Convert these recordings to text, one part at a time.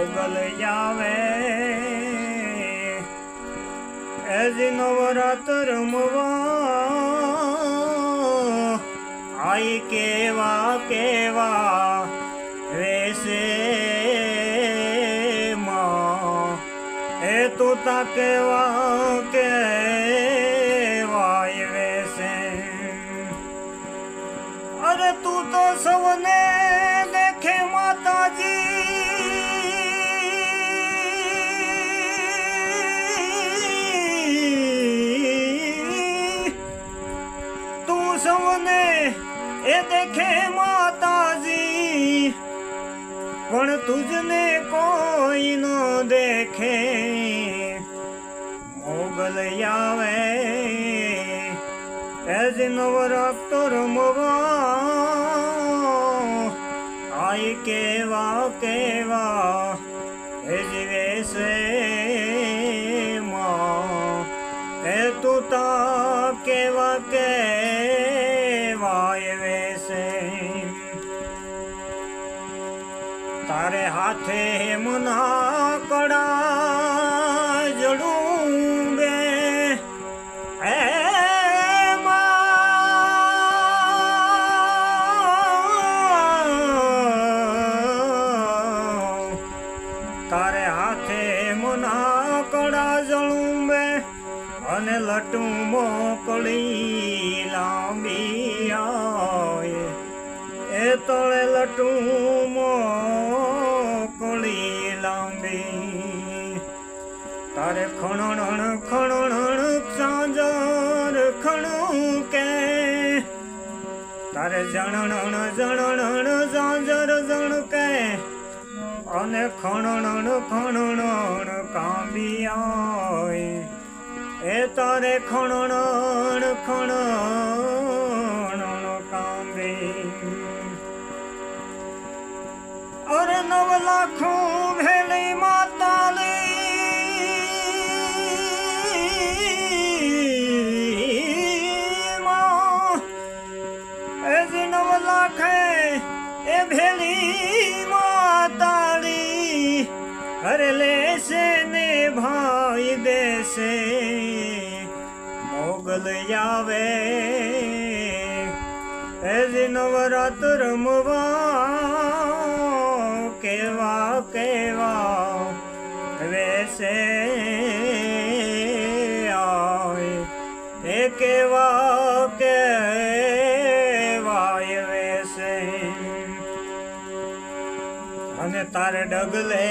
મોગલ આવે એજ નવરાત્ર રમવા આઈ કેવા કેવા વેસે માં એ તું તા કેવા કેવાય વેસે અરે તું તો સૌને દેખે માતાજી સૌને એ દેખે માતાજી પણ તુજને કોઈ ન દેખે મોગલ આવે એજ નવરાત્ર રમવા આઈ કેવા કેવા એ જીવે છે માં એ તું તા કેવા કેવાય વેસે તારે હાથે મુના કડા જડું બે એ તારે હાથે મુના કડા જળું બે અને લટું મોકળી લાંબી આવે એ તળે લટું મોકળી લાંબી તારે ખણણ ખણણ સાંજર ખણું કે તારે જણણ જણણ સાંજર જણ કે અને ખણણ ખણણ કાંબી આવે એ તારે ખણણ ખણણ કાંબે અરે 9 લાખો ભેલી માતાલી માં એ 9 લાખે એ ભેલી માતાલી અરે લેશે ને ભાઈ દેશે મોગલ આવે એજ નવરાત્ર રમવા કેવા કેવા વેસે આવે એ કેવા કેવાય વેસે અને તારે ડગલે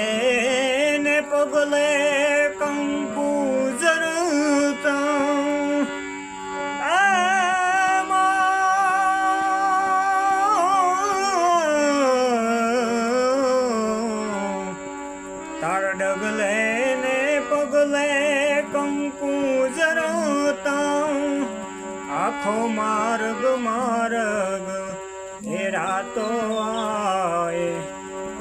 ને પગલે કંકુ જરતા તાર ડગલે ને પગલે કંકુ જરતા આખો માર્ગ માર્ગ એ રાતો આય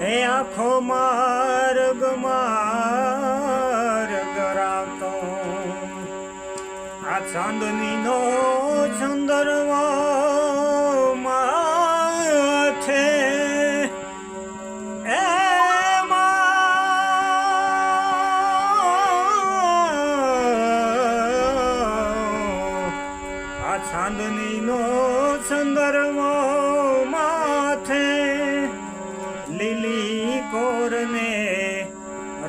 એ આખો માર્ગ માર્ગ રાતો આ ચાંદની નો ચંદરવા માથે એ આ ચાંદની નો ચંદરવા માથે લીલી કોરને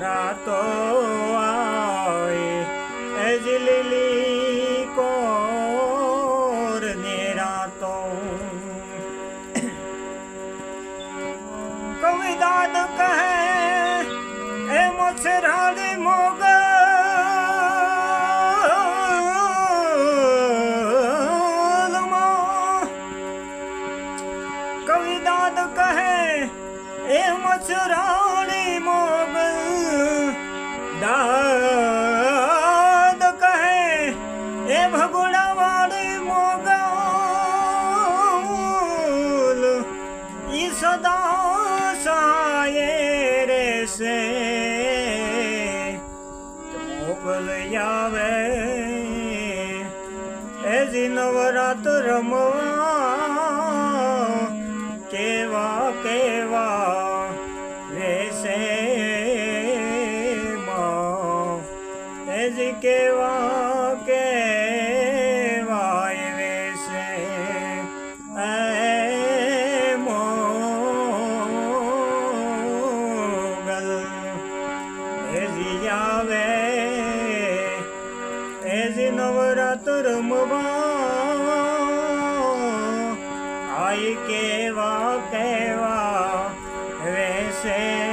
રાતો આવે એજ લીલી કોરને રાતો કવિ દાદ કહે એ મચ્છરાળી મોગલ કવિ દાદ કહે એ મચ્છરાણી મોગલ દાદ કહે એ ભગોડાવાળી મોગલ ઈ સદા સાયે રહેશે મોગલ આવે એ જી નવરાત્ર રમવા કેવા કેવા વેસે કેવા કેવાય વેશે મોગલ એજી આવે એજી નવરાત્ર આઈ કેવા કેવા વેશે